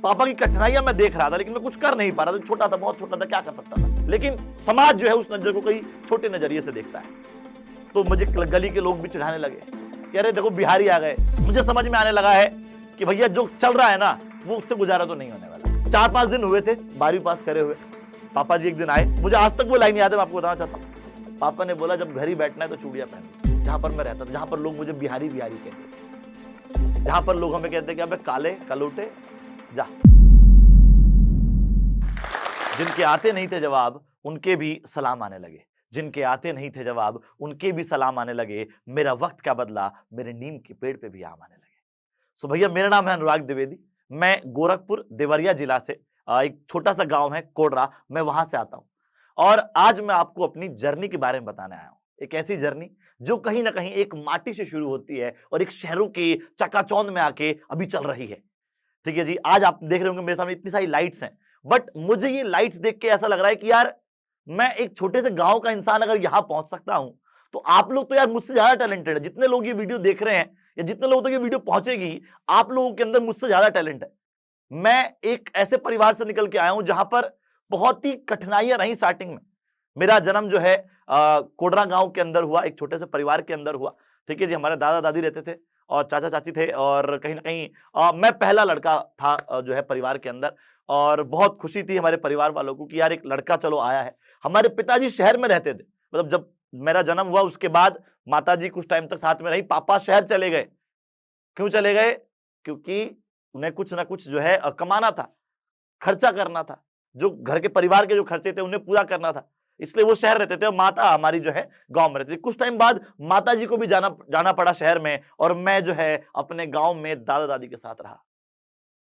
पापा की कठिनाइयां मैं देख रहा था, लेकिन मैं कुछ कर नहीं पा रहा था। छोटा था, बहुत छोटा था, क्या कर सकता था। लेकिन समाज जो है उस नजर को कई छोटे नजरिए से देखता है। तो मुझे गली के लोग भी चिढ़ाने लगे कि अरे देखो बिहारी आ गए। मुझे समझ में आने लगा है कि भैया जो चल रहा है ना, वो उससे गुजारा तो नहीं होने वाला। 4-5 दिन हुए थे 12वीं पास करे हुए। पापा जी एक दिन आए, मुझे आज तक वो लाइन याद है, मैं आपको बताना चाहता हूँ। पापा ने बोला जब घर ही बैठना है तो चूड़ियां पहन। जहां पर मैं रहता था, जहां पर लोग मुझे बिहारी बिहारी कहते, जहां पर लोग हमें कहते कि अबे काले कलोटे जा। जिनके आते नहीं थे जवाब, उनके भी सलाम आने लगे। जिनके आते नहीं थे जवाब, उनके भी सलाम आने लगे। मेरा वक्त क्या बदला, मेरे नीम के पेड़ पे भी आम आने लगे। सो भैया, मेरा नाम है अनुराग द्विवेदी। मैं गोरखपुर देवरिया जिला से, एक छोटा सा गांव है कोडरा, मैं वहां से आता हूं। और आज मैं आपको अपनी जर्नी के बारे में बताने आया हूं। एक ऐसी जर्नी जो कहीं ना कहीं एक माटी से शुरू होती है और एक शहरों के चकाचौंध में आके अभी चल रही है। ठीक है जी, आज आप देख रहे होंगे मेरे सामने इतनी सारी लाइट्स हैं, बट मुझे ये लाइट्स देख के ऐसा लग रहा है कि यार मैं एक छोटे से गांव का इंसान अगर यहां पहुंच सकता हूं, तो आप लोग तो यार मुझसे ज्यादा टैलेंटेड है। जितने लोग ये वीडियो देख रहे हैं या जितने लोगों तक ये वीडियो पहुंचेगी, आप लोगों के अंदर मुझसे ज्यादा टैलेंट है। मैं एक ऐसे परिवार से निकल के आया हूं जहां पर बहुत ही कठिनाइयां रही स्टार्टिंग में। मेरा जन्म जो है कोडरा गांव के अंदर हुआ, एक छोटे से परिवार के अंदर हुआ। ठीक है जी, हमारे दादा दादी रहते थे और चाचा चाची थे, और कहीं ना कहीं मैं पहला लड़का था जो है परिवार के अंदर। और बहुत खुशी थी हमारे परिवार वालों को कि यार एक लड़का चलो आया है। हमारे पिताजी शहर में रहते थे, मतलब जब मेरा जन्म हुआ उसके बाद माताजी कुछ टाइम तक साथ में रही, पापा शहर चले गए। क्यों चले गए? क्योंकि उन्हें कुछ ना कुछ जो है कमाना था, खर्चा करना था, जो घर के परिवार के जो खर्चे थे उन्हें पूरा करना था, इसलिए वो शहर रहते थे और माता हमारी जो है गांव में रहती थी। कुछ टाइम बाद माता जी को भी जाना पड़ा शहर में, और मैं जो है अपने गांव में दादा दादी के साथ रहा।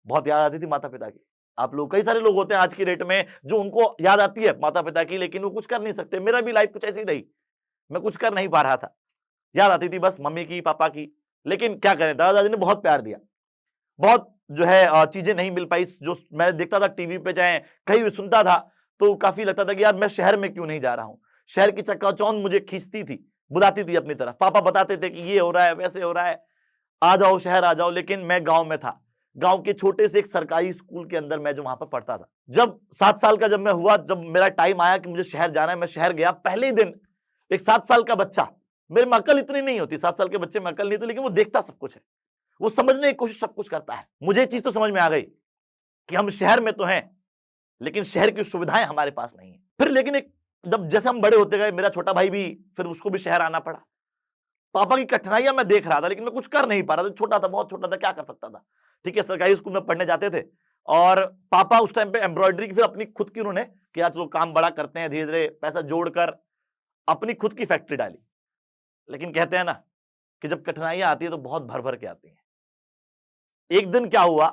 बहुत याद आती थी माता पिता की। आप लोग, कई सारे लोग होते हैं आज की डेट में जो उनको याद आती है माता पिता की, लेकिन वो कुछ कर नहीं सकते। मेरा भी लाइफ कुछ ऐसी रही, मैं कुछ कर नहीं पा रहा था। याद आती थी बस मम्मी की, पापा की, लेकिन क्या करें, दादा दादी ने बहुत प्यार दिया। बहुत जो है चीजें नहीं मिल पाई जो मैं देखता था टीवी पे, चाहे कहीं भी सुनता था, तो काफी लगता था कि यार मैं शहर में क्यों नहीं जा रहा हूं। शहर की चकाचौंध मुझे खींचती थी, बुलाती थी अपनी तरफ। पापा बताते थे कि ये हो रहा है, वैसे हो रहा है, आ जाओ शहर आ जाओ। लेकिन मैं गांव में था, गांव के छोटे से एक सरकारी स्कूल के अंदर मैं जो वहां पर पढ़ता था। जब 7 साल का जब मैं हुआ, जब मेरा टाइम आया कि मुझे शहर जाना है, मैं शहर गया। पहले ही दिन एक 7 साल का बच्चा, मेरे में अकल इतनी नहीं होती, 7 साल के बच्चे में अकल नहीं थी, लेकिन वो देखता सब कुछ है, वो समझने की कोशिश सब कुछ करता है। मुझे एक चीज तो समझ में आ गई कि हम शहर में तो हैं, लेकिन शहर की सुविधाएं हमारे पास नहीं है। फिर लेकिन एक जब जैसे हम बड़े होते गए, मेरा छोटा भाई भी, फिर उसको भी शहर आना पड़ा। पापा की कठिनाइयां मैं देख रहा था, लेकिन मैं कुछ कर नहीं पा रहा था। छोटा था, बहुत छोटा था, क्या कर सकता था। ठीक है, सरकारी स्कूल में पढ़ने जाते थे, और पापा उस टाइम पे एम्ब्रॉयडरी की फिर अपनी खुद की उन्होंने किया, चलो काम बड़ा करते हैं, धीरे धीरे पैसा जोड़कर अपनी खुद की फैक्ट्री डाली। लेकिन कहते हैं ना कि जब कठिनाइयां आती है तो बहुत भर भर के आती हैं। एक दिन क्या हुआ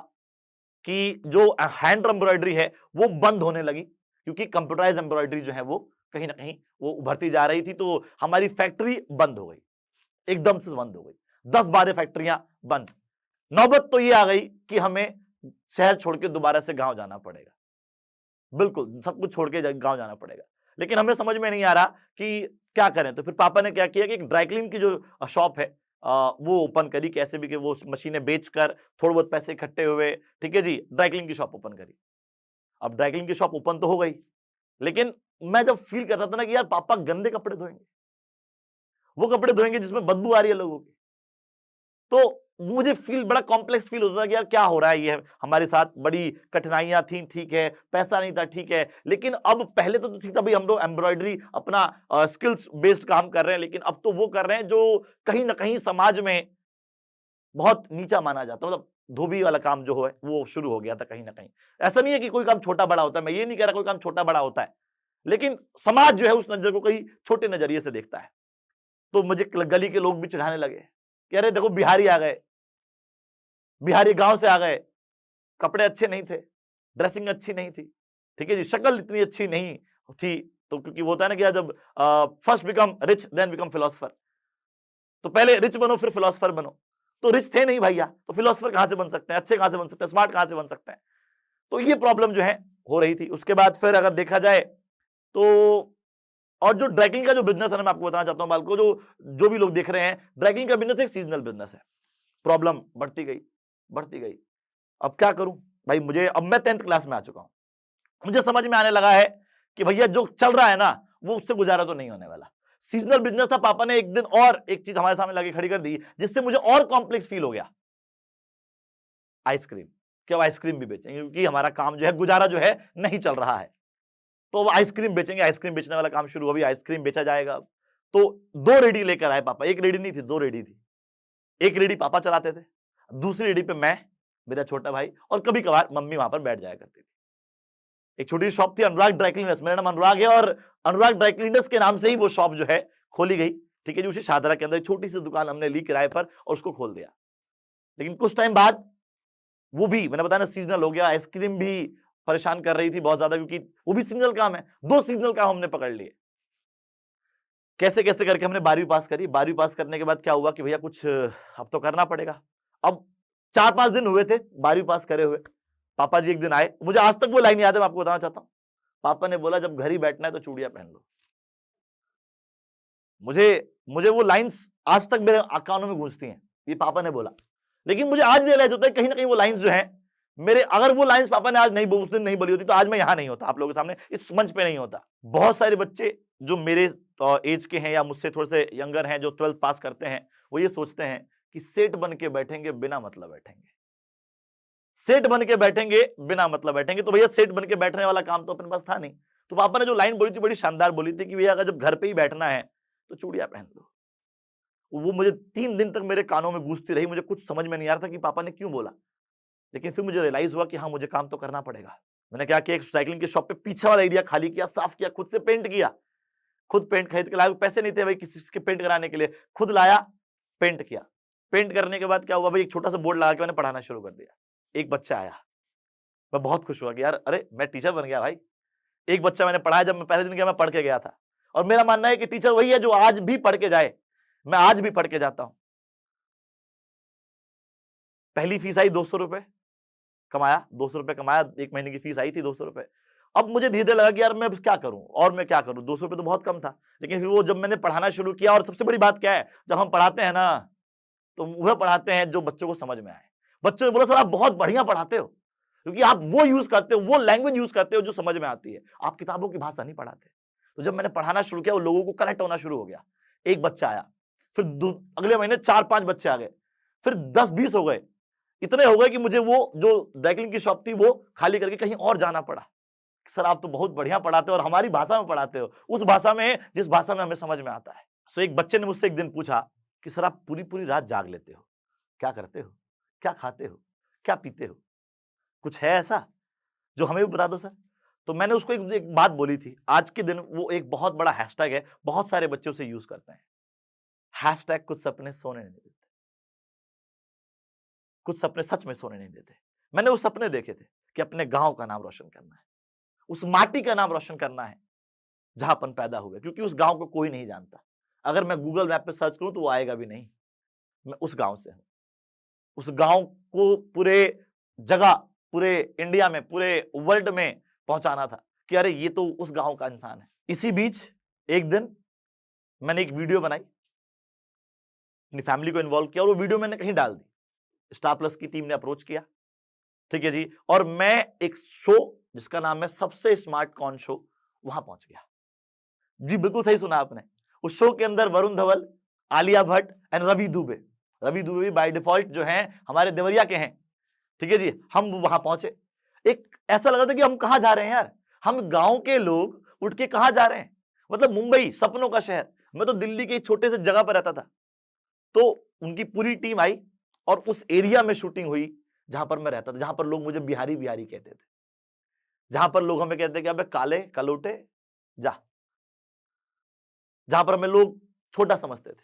कि जो हैंड एम्ब्रॉयडरी है वो बंद होने लगी, क्योंकि कंप्यूटराइज एम्ब्रॉयडरी जो है वो कहीं ना कहीं वो उभरती जा रही थी। तो हमारी फैक्ट्री बंद हो गई, एकदम से बंद हो गई। 10-12 फैक्ट्रियां बंद। नौबत तो ये आ गई कि हमें शहर छोड़ के दोबारा से गांव जाना पड़ेगा। बिल्कुल सब कुछ छोड़ के गांव जाना पड़ेगा। लेकिन हमें समझ में नहीं आ रहा कि क्या करें। तो फिर पापा ने क्या किया कि एक ड्राई क्लीन की जो शॉप है वो ओपन करी, कैसे भी कि वो मशीनें बेचकर थोड़े बहुत पैसे इकट्ठे हुए। ठीक है जी, ड्राई क्लीन की शॉप ओपन करी। अब ड्राई क्लीन की शॉप ओपन तो हो गई, लेकिन मैं जब फील करता था ना कि यार पापा गंदे कपड़े धोएंगे, वो कपड़े धोएंगे जिसमें बदबू आ रही है लोगों की, तो मुझे फील बड़ा कॉम्प्लेक्स फील होता था कि यार क्या हो रहा है ये हमारे साथ। बड़ी कठिनाइयां थी, ठीक है, पैसा नहीं था, ठीक है, लेकिन अब पहले तो ठीक था भाई, हम लोग एम्ब्रॉयडरी अपना स्किल्स बेस्ड काम कर रहे हैं, लेकिन अब तो वो कर रहे हैं जो कहीं ना कहीं समाज में बहुत नीचा माना जाता है। मतलब धोबी वाला काम जो है वो शुरू हो गया था कहीं ना कहीं। ऐसा नहीं है कि कोई काम छोटा बड़ा होता है, मैं ये नहीं कह रहा कोई काम छोटा बड़ा होता है, लेकिन समाज जो है उस नजर को कहीं छोटे नजरिए से देखता है। तो मुझे गली के लोग भी चिढ़ाने लगे कि अरे देखो बिहारी आ गए, बिहारी गांव से आ गए, कपड़े अच्छे नहीं थे, ड्रेसिंग अच्छी नहीं थी, ठीक है जी, शक्ल इतनी अच्छी नहीं थी। तो क्योंकि वो होता है ना कि जब first become rich then become philosopher, तो पहले रिच बनो फिर फिलोसफर बनो। तो रिच थे नहीं भैया, तो फिलोसफर कहां से बन सकते हैं, अच्छे कहां से बन सकते हैं, स्मार्ट कहां से बन सकते हैं। तो ये प्रॉब्लम जो है हो रही थी। उसके बाद फिर अगर देखा जाए तो, और जो ड्रैगिंग का जो बिजनेस है ना, मैं आपको बताना चाहता हूं बालको, जो भी लोग देख रहे हैं, ड्रैगिंग का बिजनेस एक सीजनल बिजनेस है। प्रॉब्लम बढ़ती गई, बढ़ती गई। अब क्या करूं, भाई मुझे, अब मैं 10th क्लास में आ चुका हूं, मुझे समझ में आने लगा है कि भैया जो चल रहा है ना वो उससे गुजारा तो नहीं होने वाला। सीजनल बिजनेस था, पापा ने एक दिन और एक चीज हमारे सामने लाके खड़ी कर दी जिससे मुझे और कॉम्प्लेक्स फील हो गया, आइसक्रीम। कि अब आइसक्रीम भी बेचेंगे क्योंकि हमारा काम जो है, गुजारा जो है नहीं चल रहा है, तो अब आइसक्रीम बेचेंगे, आइसक्रीम बेचने वाला काम शुरू, अभी आइसक्रीम बेचा जाएगा। तो 2 रेडी लेकर आए पापा, 1 रेडी नहीं थी, 2 रेडी थी। एक रेडी पापा चलाते थे, दूसरी रेडी पे मैं, मेरा छोटा भाई और कभी कभार मम्मी वहां पर बैठ जाया करती थी। एक छोटी शॉप थी, अनुराग ड्राई क्लीनर्स, मेरा नाम अनुराग है और अनुराग ड्राई क्लीनर्स के नाम से ही वो शॉप जो है खोली गई। ठीक है जी, उसी शाहदरा के अंदर एक छोटी सी दुकान हमने ली किराए पर और उसको खोल दिया। लेकिन कुछ टाइम बाद वो भी, मैंने बताया ना, सीजनल हो गया, आइसक्रीम भी परेशान कर रही थी बहुत ज्यादा क्योंकि वो भी सीजनल काम है। 2 सीजनल काम हमने पकड़ लिए। कैसे कैसे करके हमने 12वीं पास करी। 12वीं पास करने के बाद क्या हुआ कि भैया कुछ अब तो करना पड़ेगा। अब 4-5 दिन हुए थे 12वीं पास करे हुए, पापा जी एक दिन आए, मुझे आज तक वो लाइन याद है, मैं आपको बताना चाहता हूं। पापा ने बोला जब घर ही बैठना है तो चूड़ियां पहन लो। मुझे मुझे वो लाइंस आज तक मेरे कानों में गूंजती हैं, ये पापा ने बोला। लेकिन मुझे आज रियलाइज होता है कहीं ना कहीं वो लाइंस जो हैं मेरे, अगर वो लाइंस पापा ने आज नहीं, उस दिन नहीं बोली होती तो आज मैं यहां नहीं होता, आप लोगों के सामने इस मंच पे नहीं होता। बहुत सारे बच्चे जो मेरे एज के हैं या मुझसे थोड़े से यंगर हैं, जो 12th पास करते हैं, वो ये सोचते हैं कि सेठ बन के बैठेंगे, बिना मतलब बैठेंगे, सेठ बन के बैठेंगे, बिना मतलब बैठेंगे। तो भैया सेठ बन के बैठने वाला काम तो अपने पास था नहीं। तो पापा ने जो लाइन बोली थी बड़ी शानदार बोली थी कि भैया अगर जब घर पे ही बैठना है तो चूड़ियां पहन लो। वो मुझे 3 दिन तक मेरे कानों में गूंजती रही, मुझे कुछ समझ में नहीं आ रहा था कि पापा ने क्यों बोला। लेकिन फिर मुझे रियलाइज हुआ कि हाँ, मुझे काम तो करना पड़ेगा। मैंने क्या किया, एक साइकिलिंग की शॉप पे पीछे वाला एरिया खाली किया, साफ किया, खुद से पेंट किया, खुद पेंट खरीद के लाया। पैसे नहीं थे भाई किसी के पेंट कराने के लिए, खुद लाया, पेंट किया। पेंट करने के बाद क्या हुआ भाई, एक छोटा सा बोर्ड लगा के मैंने पढ़ाना शुरू कर दिया। एक बच्चा आया, मैं बहुत खुश हुआ कि यार, अरे मैं टीचर बन गया भाई। एक बच्चा मैंने पढ़ाया, जब मैं पहले दिन गया मैं पढ़ के गया था। और मेरा मानना है कि टीचर वही है जो आज भी पढ़ के जाए। मैं आज भी पढ़ के जाता हूं। पहली फीस आई 200 रुपए, कमाया 200 रुपए, कमाया, 1 महीने की फीस आई थी 200 रुपए। अब मुझे धीरे धीरे लगा कि यार मैं अब क्या करूं, और मैं क्या करूं, 200 रुपए तो बहुत कम था। लेकिन फिर वो जब मैंने पढ़ाना शुरू किया, और सबसे बड़ी बात क्या है, जब हम पढ़ाते हैं ना तो वह पढ़ाते हैं जो बच्चों को समझ में आए। बच्चों ने बोला सर आप बहुत बढ़िया पढ़ाते हो, क्योंकि आप वो यूज करते हो, वो लैंग्वेज यूज करते हो जो समझ में आती है, आप किताबों की भाषा नहीं पढ़ाते। तो जब मैंने पढ़ाना शुरू किया वो लोगों को कनेक्ट होना शुरू हो गया। एक बच्चा आया, फिर अगले महीने 4-5 बच्चे आ गए, फिर 10-20 हो गए। इतने हो गए कि मुझे वो जो ड्राइक्लिंग की शॉप थी वो खाली करके कहीं और जाना पड़ा। सर आप तो बहुत बढ़िया पढ़ाते हो और हमारी भाषा में पढ़ाते हो, उस भाषा में जिस भाषा में हमें समझ में आता है। सो एक बच्चे ने मुझसे एक दिन पूछा कि सर आप पूरी पूरी रात जाग लेते हो, क्या करते हो, क्या खाते हो, क्या पीते हो, कुछ है ऐसा जो हमें भी बता दो सर। तो मैंने उसको एक बात बोली थी, आज के दिन वो एक बहुत बड़ा हैशटैग है, बहुत सारे बच्चे उसे यूज करते हैं। हैशटैग कुछ सपने सोने नहीं देते। कुछ सपने सच में सोने नहीं देते। मैंने वो सपने देखे थे कि अपने गांव का नाम रोशन करना है, उस माटी का नाम रोशन करना है जहां अपन पैदा हुए, क्योंकि उस गांव को कोई नहीं जानता। अगर मैं गूगल मैप पे सर्च करूं तो वो आएगा भी नहीं। मैं उस गांव से हूं। उस गांव को पूरे जगह, पूरे इंडिया में, पूरे वर्ल्ड में पहुंचाना था कि अरे ये तो उस गांव का इंसान है। इसी बीच एक दिन मैंने एक वीडियो बनाई, अपनी फैमिली को इन्वॉल्व किया और वो वीडियो मैंने कहीं डाल दी। स्टार प्लस की टीम ने अप्रोच किया, ठीक है जी, और मैं एक शो जिसका नाम है सबसे स्मार्ट कौन शो, वहां पहुंच गया। जी बिल्कुल सही सुना आपने। उस शो के अंदर वरुण धवन, आलिया भट्ट एंड रवि दुबे। रवि दुबे भी बाय डिफॉल्ट जो हैं हमारे देवरिया के हैं, ठीक है जी। हम वहां पहुंचे, एक ऐसा लगा था कि हम कहां जा रहे हैं यार, हम गांव के लोग उठ के कहां जा रहे हैं, मतलब मुंबई सपनों का शहर। मैं तो दिल्ली के एक छोटे से जगह पर रहता था। तो उनकी पूरी टीम आई और उस एरिया में शूटिंग हुई जहां पर मैं रहता था, जहां पर लोग मुझे बिहारी बिहारी कहते थे, जहां पर लोग हमें कहते कि अबे काले कलोटे जा, जहां पर हमें लोग छोटा समझते थे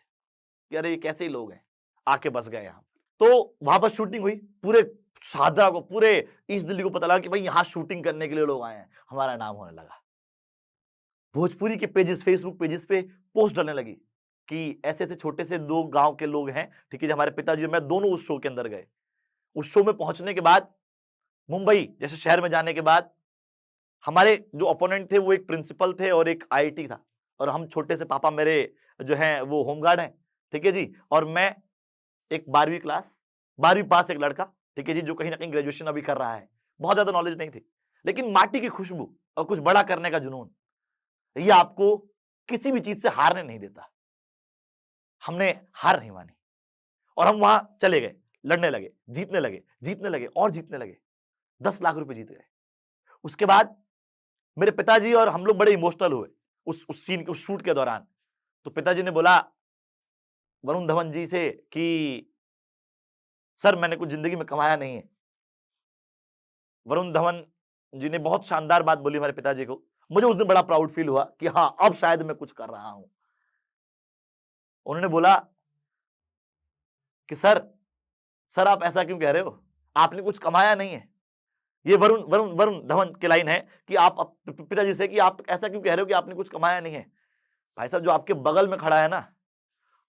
कि अरे ये कैसे ही लोग हैं, आके बस गए यहां। तो वहां पर शूटिंग हुई, पूरे शारदा को, पूरे ईस्ट दिल्ली को पता लगा कि भाई यहां शूटिंग करने के लिए लोग आए हैं। हमारा नाम होने लगा, भोजपुरी के पेजेस, फेसबुक पेजेस पे पोस्ट डालने लगी कि ऐसे ऐसे छोटे से 2 गांव के लोग हैं, ठीक है, हमारे पिताजी और मैं दोनों उस शो के अंदर गए। उस शो में पहुंचने के बाद, मुंबई जैसे शहर में जाने के बाद, हमारे जो ओपोनेंट थे वो एक प्रिंसिपल थे और एक आईआईटी था, और हम छोटे से, पापा मेरे जो हैं वो होमगार्ड हैं, ठीक है जी, और मैं एक 12वीं पास एक लड़का, ठीक है जी, जो कहीं ना कहीं ग्रेजुएशन अभी कर रहा है। बहुत ज्यादा नॉलेज नहीं थी, लेकिन माटी की खुशबू और कुछ बड़ा करने का जुनून, ये आपको किसी भी चीज से हारने नहीं देता। हमने हार नहीं मानी और हम वहां चले गए, लड़ने लगे, जीतने लगे और जीतने लगे। 10 लाख रुपए जीत गए। उसके बाद मेरे पिताजी और हम लोग बड़े इमोशनल हुए उस सीन के, उस शूट के दौरान। तो पिताजी ने बोला वरुण धवन जी से कि सर मैंने कुछ जिंदगी में कमाया नहीं है। वरुण धवन जी ने बहुत शानदार बात बोली हमारे पिताजी को। मुझे उस दिन बड़ा प्राउड फील हुआ कि हाँ, अब शायद मैं कुछ कर रहा हूं। उन्होंने बोला कि सर आप ऐसा क्यों कह रहे हो, आपने कुछ कमाया नहीं है। ये वरुण वरुण वरुण धवन की लाइन है कि आप पिताजी से कि आप ऐसा क्यों कह रहे हो कि आपने कुछ कमाया नहीं है। भाई साहब, जो आपके बगल में खड़ा है ना,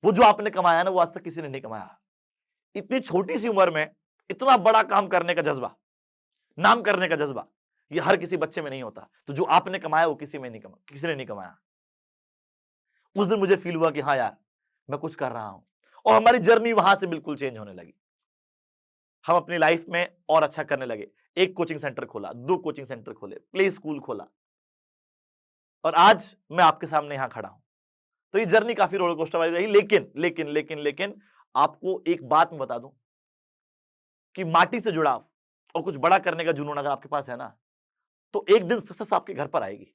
वो जो आपने कमाया ना, वो आज तक किसी ने नहीं कमाया। इतनी छोटी सी उम्र में इतना बड़ा काम करने का जज्बा, नाम करने का जज्बा, ये हर किसी बच्चे में नहीं होता। तो जो आपने कमाया वो किसी ने नहीं कमाया। उस दिन मुझे फील हुआ कि हाँ यार, मैं कुछ कर रहा हूं। और हमारी जर्नी वहां से बिल्कुल चेंज होने लगी। हम अपनी लाइफ में और अच्छा करने लगे। एक कोचिंग सेंटर खोला, 2 कोचिंग सेंटर खोले, प्ले स्कूल खोला, और आज मैं आपके सामने यहां खड़ा हूं। तो ये जर्नी काफी रोलर कोस्टर वाली रही, लेकिन आपको एक मैं बता दूं कि माटी से जुड़ाव और कुछ बड़ा करने का जुनून अगर आपके पास है ना, तो एक दिन सक्सेस आपके घर पर आएगी,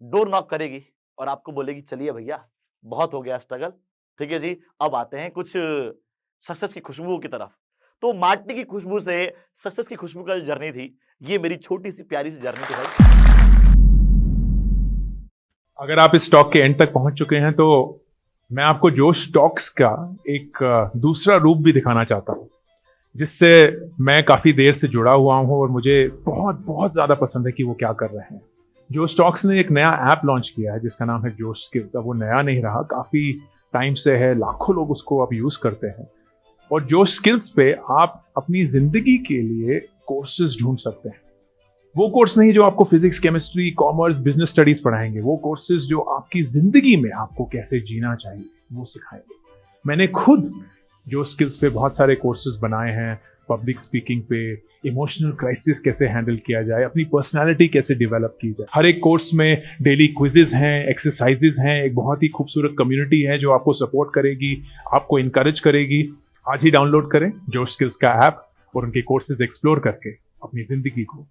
डोर नॉक करेगी और आपको बोलेगी चलिए भैया, बहुत हो गया स्ट्रगल, ठीक है जी, अब आते हैं कुछ सक्सेस की खुशबू की तरफ। तो माटी की खुशबू से सक्सेस की खुशबू का जो जर्नी थी, ये मेरी छोटी सी प्यारी सी जर्नी थी भाई। अगर आप इस टॉक के एंड तक पहुंच चुके हैं तो मैं आपको जोश टॉक्स का एक दूसरा रूप भी दिखाना चाहता हूं, जिससे मैं काफी देर से जुड़ा हुआ हूं और मुझे बहुत बहुत ज्यादा पसंद है कि वो क्या कर रहे हैं। जोश टॉक्स ने एक नया ऐप लॉन्च किया है जिसका नाम है जोश स्किल्स। अब वो नया नहीं रहा, काफी टाइम से है, लाखों लोग उसको अब यूज करते हैं। और जोश स्किल्स पे आप अपनी जिंदगी के लिए कोर्सेज ढूंढ सकते हैं। वो कोर्स नहीं जो आपको physics, chemistry, commerce, business studies पढ़ाएंगे, वो कोर्सेज जो आपकी जिंदगी में आपको कैसे जीना चाहिए वो सिखाएंगे। मैंने खुद जो स्किल्स पे बहुत सारे कोर्सेज बनाए हैं, पब्लिक स्पीकिंग पे, इमोशनल क्राइसिस कैसे हैंडल किया जाए, अपनी पर्सनालिटी कैसे डेवलप की जाए। हर एक कोर्स में डेली क्विजेज हैं, एक्सरसाइजेज हैं, एक बहुत ही खूबसूरत कम्युनिटी है जो आपको सपोर्ट करेगी, आपको इनकरेज करेगी। आज ही डाउनलोड करें जोश स्किल्स का ऐप और उनके कोर्सेज एक्सप्लोर करके अपनी जिंदगी को